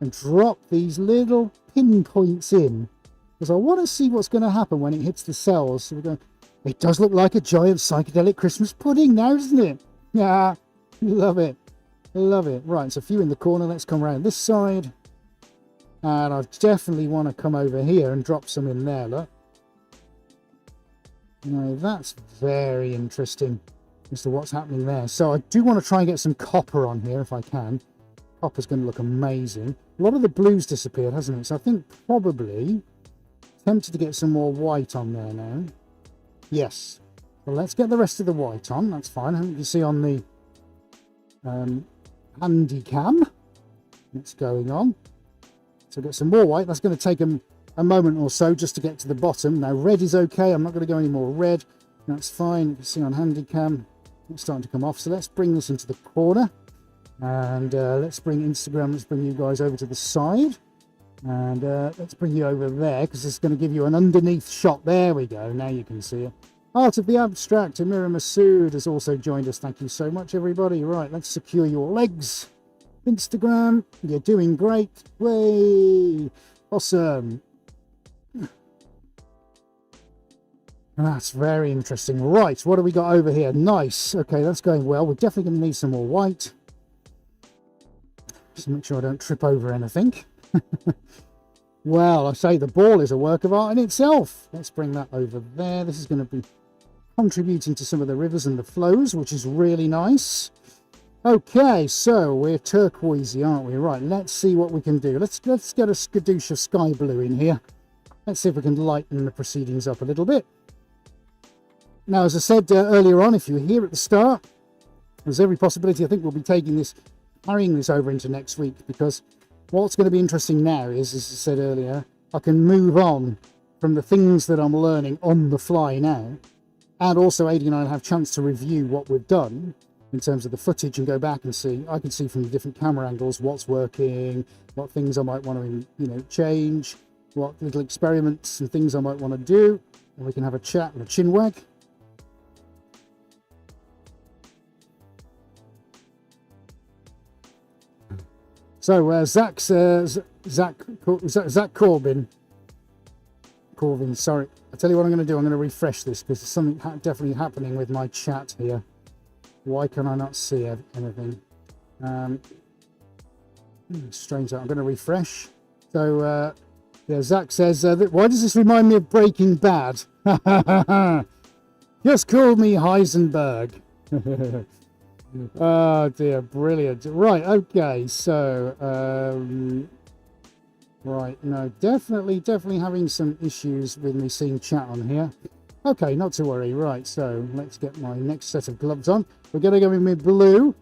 And drop these little pinpoints in. Because I want to see what's going to happen when it hits the cells. So we're going, it does look like a giant psychedelic Christmas pudding now, doesn't it? Yeah, love it. Love it. Right, so a few in the corner. Let's come around this side. And I definitely want to come over here and drop some in there, look. Now, that's very interesting as to what's happening there. So I do want to try and get some copper on here if I can. Copper's going to look amazing. A lot of the blue's disappeared, hasn't it? So I think probably tempted to get some more white on there now. Yes. Well, let's get the rest of the white on. That's fine. You can see on the handy cam that's going on. So get some more white. That's going to take a moment or so just to get to the bottom. Now red is okay. I'm not going to go any more red. That's fine. You can see on handy cam it's starting to come off. So let's bring this into the corner. And let's bring Instagram, let's bring you guys over to the side. And let's bring you over there because it's going to give you an underneath shot. There we go. Now you can see it. Art of the Abstract, Amira Masood has also joined us. Thank you so much, everybody. Right, let's secure your legs. Instagram, you're doing great. Way awesome. That's very interesting. Right, what do we got over here? Nice. Okay, that's going well. We're definitely going to need some more white. Just make sure I don't trip over anything. Well, I say the ball is a work of art in itself. Let's bring that over there. This is going to be contributing to some of the rivers and the flows, which is really nice. Okay, so we're turquoisey, aren't we? Right, let's see what we can do. Let's get a skadoosh of sky blue in here. Let's see if we can lighten the proceedings up a little bit. Now, as I said earlier on, if you were here at the start, there's every possibility I think we'll be carrying this over into next week, because what's going to be interesting now is, as I said earlier, I can move on from the things that I'm learning on the fly now, and also Adi and I have a chance to review what we've done in terms of the footage and go back and see. I can see from the different camera angles what's working, what things I might want to, change, what little experiments and things I might want to do, and we can have a chat and a chin wag. So Zach Corbin, sorry. I tell you what I'm going to do. I'm going to refresh this because there's something definitely happening with my chat here. Why can I not see anything? Strange. I'm going to refresh. So yeah, Zach says, why does this remind me of Breaking Bad? Just call me Heisenberg. Oh dear, brilliant. Right, okay, so right, no, definitely having some issues with me seeing chat on here. Okay, not to worry. Right, so let's get my next set of gloves on. We're going to go in with blue.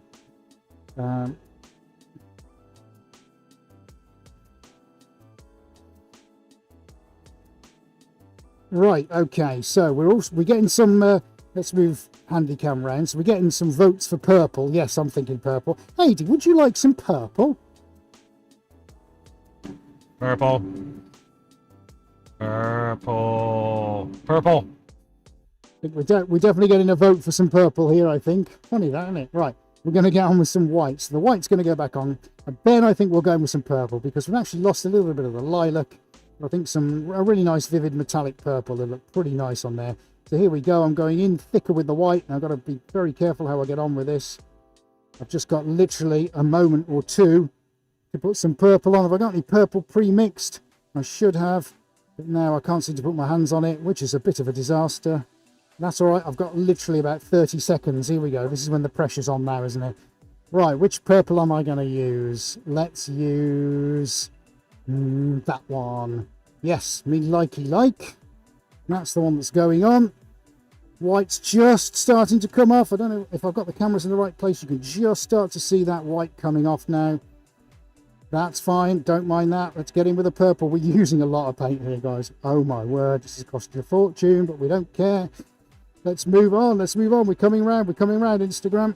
Right, okay, so we're getting some let's move handy cam round. So we're getting some votes for purple. Yes, I'm thinking purple. Hey, would you like some purple? Purple. Purple. Purple. I think we're definitely getting a vote for some purple here, I think. Funny that, isn't it? Right, we're going to get on with some white. So the white's going to go back on. And then I think we'll go in with some purple, because we've actually lost a little bit of the lilac. I think a really nice vivid metallic purple that look pretty nice on there. So here we go. I'm going in thicker with the white, and I've got to be very careful how I get on with this. I've just got literally a moment or two to put some purple on. Have I got any purple pre-mixed? I should have, but now I can't seem to put my hands on it, which is a bit of a disaster. That's all right. I've got literally about 30 seconds. Here we go. This is when the pressure's on now, isn't it? Right, which purple am I going to use? Let's use that one. Yes, me likey like. That's the one that's going on. White's just starting to come off. I don't know if I've got the cameras in the right place. You can just start to see that white coming off now. That's fine. Don't mind that. Let's get in with the purple. We're using a lot of paint here, guys. Oh my word. This is costing a fortune, but we don't care. Let's move on. Let's move on. We're coming round. We're coming round, Instagram.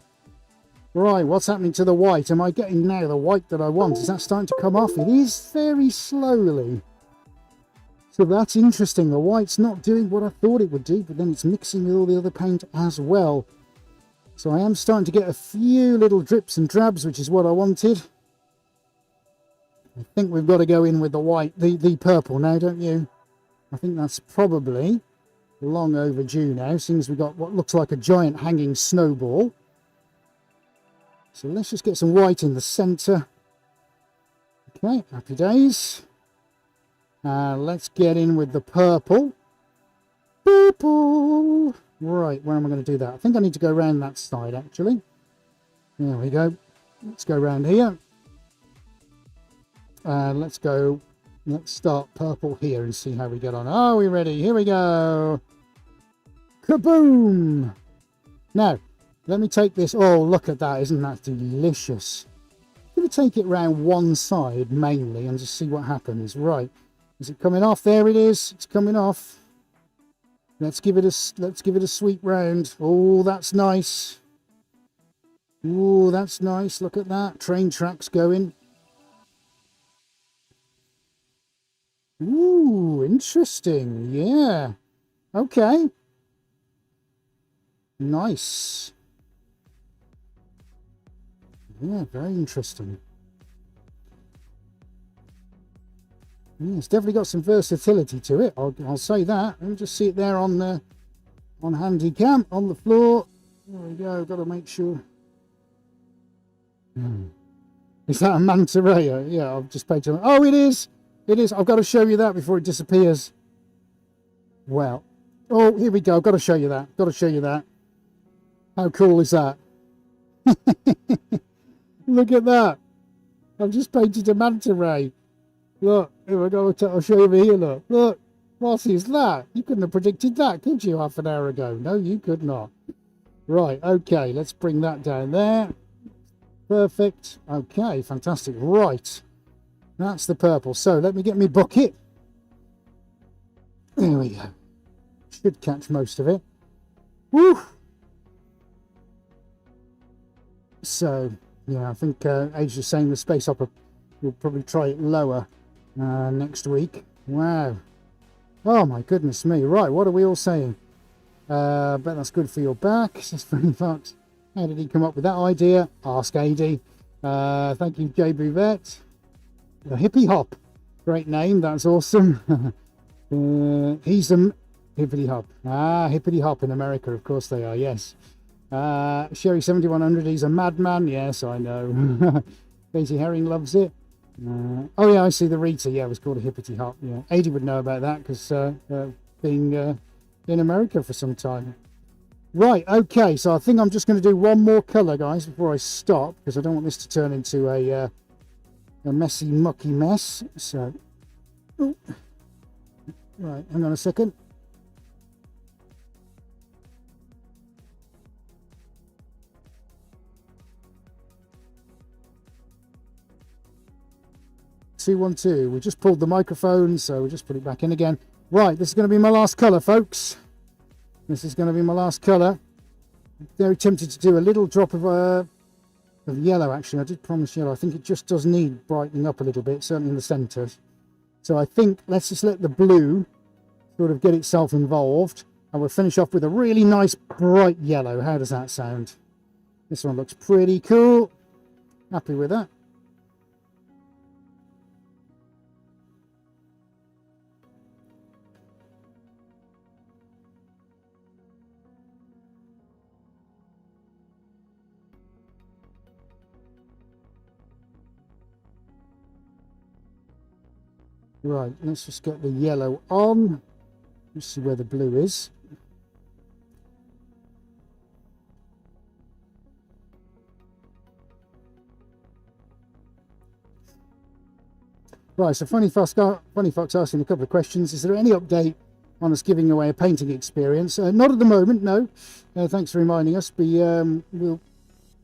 Right, what's happening to the white? Am I getting now the white that I want? Is that starting to come off? It is very slowly. So that's interesting. The white's not doing what I thought it would do, but then it's mixing with all the other paint as well. So I am starting to get a few little drips and drabs, which is what I wanted. I think we've got to go in with the white, the purple now, don't you? I think that's probably long overdue now, since we've got what looks like a giant hanging snowball. So let's just get some white in the centre. Okay, happy days. Let's get in with the purple. Purple. Right, where am I going to do that? I think I need to go around that side, actually. There we go. Let's go around here. Let's start purple here and see how we get on. Are we ready? Here we go. Kaboom! Now, let me take this. Oh, look at that. Isn't that delicious? I'm going to take it round one side mainly and just see what happens. Right. Is it coming off? There it is. It's coming off. Let's give it a sweep round. Oh, that's nice. Oh, that's nice. Look at that. Train tracks going. Ooh, interesting. Yeah. Okay. Nice. Yeah, very interesting. Yeah, it's definitely got some versatility to it. I'll say that. Let me just see it there on the handy cam on the floor. There we go. Got to make sure. Is that a manta ray? Yeah, I've just paid to. Oh, it is. It is. I've got to show you that before it disappears. Well, oh, here we go. I've got to show you that. Got to show you that. How cool is that? Look at that. I've just painted a manta ray. Look, here we go. I'll show you over here. Look, look. What is that? You couldn't have predicted that, could you, half an hour ago? No, you could not. Right, okay. Let's bring that down there. Perfect. Okay, fantastic. Right. That's the purple. So let me get me bucket. There we go. Should catch most of it. Woo! So, yeah, I think Age is saying the space opera will probably try it lower next week. Wow. Oh my goodness me. Right, what are we all saying? Bet that's good for your back. Says Franny Fox. How did he come up with that idea? Ask AD. Thank you, Jay Bouvet. The Hippie Hop. Great name. That's awesome. He's a Hippity Hop. Ah, Hippity Hop in America. Of course they are. Yes. Sherry 7100. He's a madman. Yes, I know. Daisy Herring loves it. Oh yeah, I see the Rita. Yeah, it was called a Hippity Hop. Yeah, Adi would know about that because being in America for some time. Right, okay, so I think I'm just going to do one more colour, guys, before I stop, because I don't want this to turn into a messy, mucky mess. So, oh. Right, hang on a second. Two, 1, 2. We just pulled the microphone, so we'll just put it back in again. Right, this is going to be my last colour, folks. This is going to be my last colour. Very tempted to do a little drop of yellow, actually. I did promise yellow. I think it just does need brightening up a little bit, certainly in the centre. So I think let's just let the blue sort of get itself involved. And we'll finish off with a really nice bright yellow. How does that sound? This one looks pretty cool. Happy with that. Right, let's just get the yellow on. Let's see where the blue is. Right, so Funny Fox asking a couple of questions. Is there any update on us giving away a painting experience? Not at the moment, no. Thanks for reminding us. We'll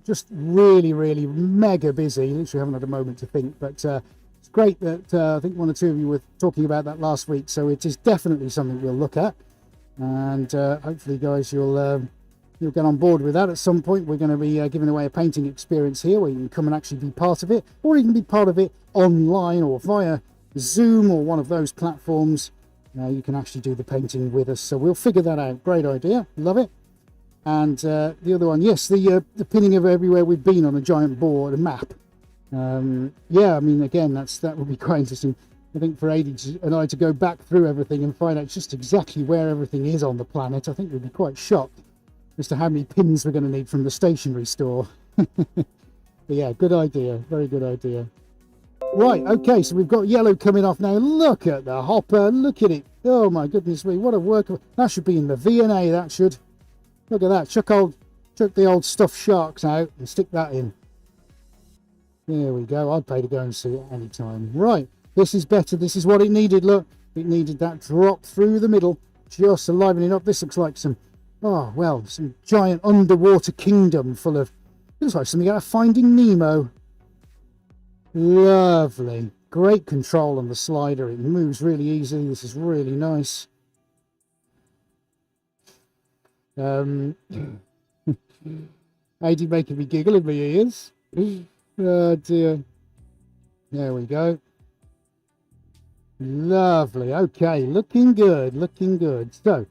just really mega busy. Literally haven't had a moment to think, but it's great that I think one or two of you were talking about that last week, so it is definitely something we'll look at, and hopefully, guys, you'll get on board with that at some point. We're going to be giving away a painting experience here where you can come and actually be part of it, or you can be part of it online or via Zoom or one of those platforms. You can actually do the painting with us, so we'll figure that out. Great idea, love it. And the other one, yes, the pinning of everywhere we've been on a giant board, a map. Yeah, I mean, again, that would be quite interesting. I think for Adi and I to go back through everything and find out just exactly where everything is on the planet, I think we'd be quite shocked as to how many pins we're going to need from the stationery store. But yeah, good idea, very good idea. Right, okay, so we've got yellow coming off now. Look at the hopper, look at it. Oh my goodness me, what a work of... That should be in the V&A, that should. Look at that, chuck the old stuffed sharks out and stick that in. There we go. I'd pay to go and see it any time. Right, this is better. This is what it needed. Look, it needed that drop through the middle, just livening up. This looks like some, oh well, some giant underwater kingdom full of. It looks like something out of Finding Nemo. Lovely, great control on the slider. It moves really easily. This is really nice. AD making me giggle in my ears. Oh dear. There we go. Lovely. Okay, looking good, looking good. So,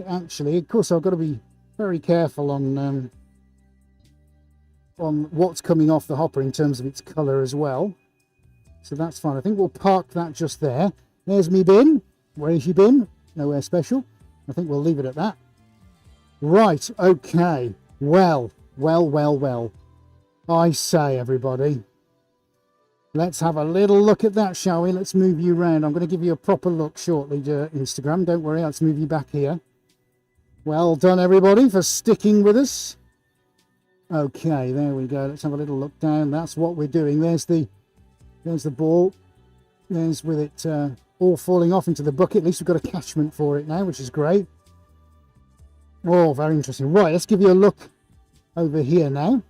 actually, of course, I've got to be very careful on what's coming off the hopper in terms of its colour as well. So that's fine. I think we'll park that just there. There's me bin. Where's your bin? Nowhere special. I think we'll leave it at that. Right, okay. Well. I say, everybody, let's have a little look at that, shall we? Let's move you around. I'm going to give you a proper look shortly to Instagram. Don't worry, let's move you back here. Well done, everybody, for sticking with us. Okay, there we go. Let's have a little look down. That's what we're doing. There's the ball. There's with it all falling off into the bucket. At least we've got a catchment for it now, which is great. Oh, very interesting. Right, let's give you a look over here now.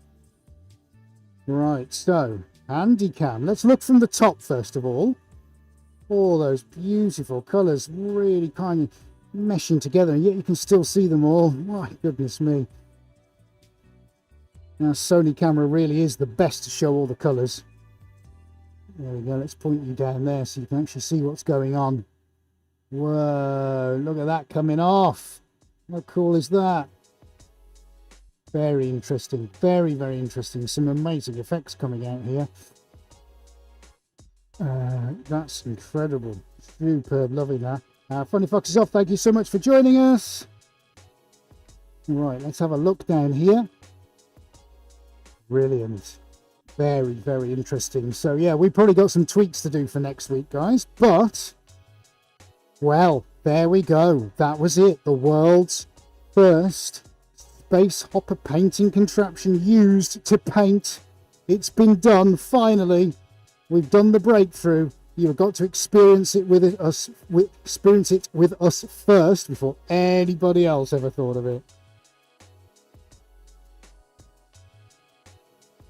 Right, so handy cam. Let's look from the top first of all. All those beautiful colours really kind of meshing together, and yet you can still see them all. My goodness me. Now, Sony camera really is the best to show all the colours. There we go. Let's point you down there so you can actually see what's going on. Whoa, look at that coming off. How cool is that? Very interesting. Very, very interesting. Some amazing effects coming out here. That's incredible. Superb. Loving that. Funny Fox is off. Thank you so much for joining us. Right, let's have a look down here. Brilliant. Very, very interesting. So, yeah, we've probably got some tweaks to do for next week, guys. But, well, there we go. That was it. The world's first space hopper painting contraption used to paint. It's been done, finally. We've done the breakthrough. You've got to experience it with us first before anybody else ever thought of it.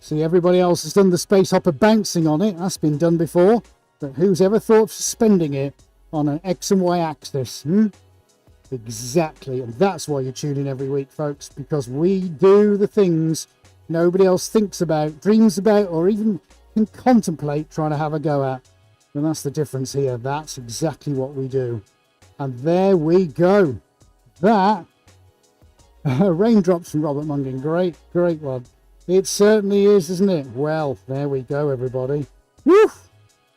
See, everybody else has done the space hopper bouncing on it. That's been done before. But who's ever thought of suspending it on an X and Y axis? Exactly. And that's why you tune in every week, folks, because we do the things nobody else thinks about, dreams about, or even can contemplate trying to have a go at. And that's the difference here. That's exactly what we do. And there we go. That, raindrops from Robert Mungin. Great, great one. It certainly is, isn't it? Well, there we go, everybody. Woo!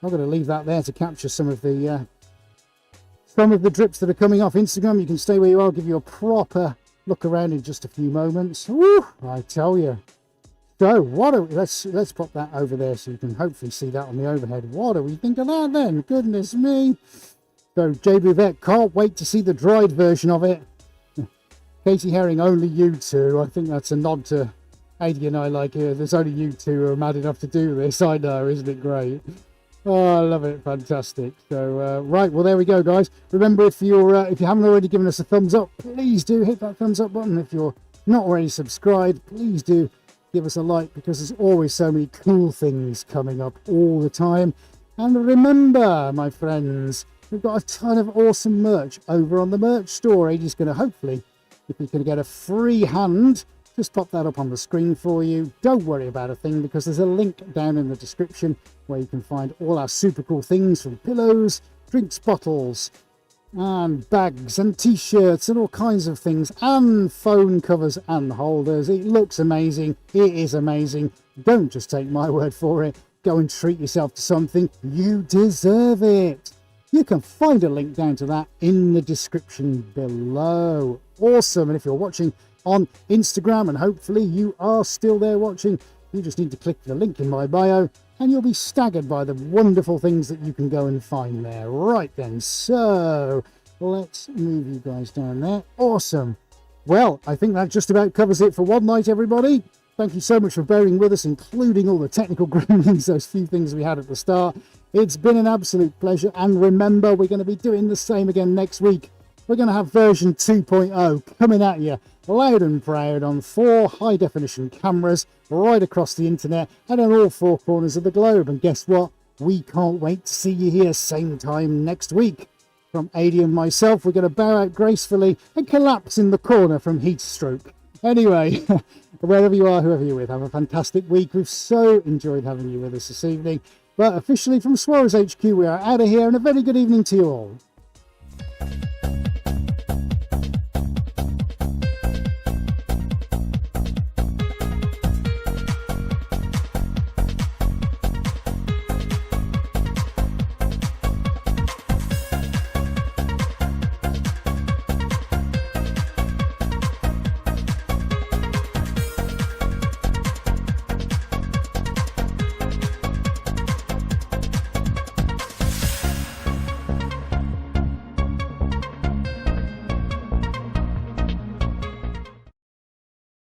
I'm going to leave that there to capture some of the drips that are coming off Instagram. You can stay where you are. I'll give you a proper look around in just a few moments. Woo! I tell you. So, let's pop that over there so you can hopefully see that on the overhead. What do we think of that then? Goodness me. So, JB Vet, can't wait to see the dried version of it. Katie Herring, only you two. I think that's a nod to Adi and I, like, there's only you two who are mad enough to do this. I know, isn't it great? Oh, I love it. Fantastic. So, right, well, there we go, guys. Remember, if you haven't already given us a thumbs up, please do hit that thumbs up button. If you're not already subscribed, please do give us a like, because there's always so many cool things coming up all the time. And remember, my friends, we've got a ton of awesome merch over on the merch store. Adie's going to hopefully, if we can get a free hand, just pop that up on the screen for you. Don't worry about a thing, because there's a link down in the description where you can find all our super cool things, from pillows, drinks bottles, and bags and t-shirts and all kinds of things, and phone covers and holders. It looks amazing. It is amazing. Don't just take my word for it. Go and treat yourself to something. You deserve it. You can find a link down to that in the description below. Awesome. And if you're watching on Instagram, and hopefully you are still there watching, you just need to click the link in my bio and you'll be staggered by the wonderful things that you can go and find there. Right then, so let's move you guys down there. Awesome. Well, I think that just about covers it for one night, everybody. Thank you so much for bearing with us, including all the technical gremlins, those few things we had at the start. It's been an absolute pleasure, and remember, we're going to be doing the same again next week. We're going to have version 2.0 coming at you loud and proud on 4 high-definition cameras right across the internet and in all 4 corners of the globe. And guess what? We can't wait to see you here same time next week. From Adi and myself, we're going to bow out gracefully and collapse in the corner from heat stroke. Anyway, wherever you are, whoever you're with, have a fantastic week. We've so enjoyed having you with us this evening. But officially from Swearers HQ, we are out of here, and a very good evening to you all.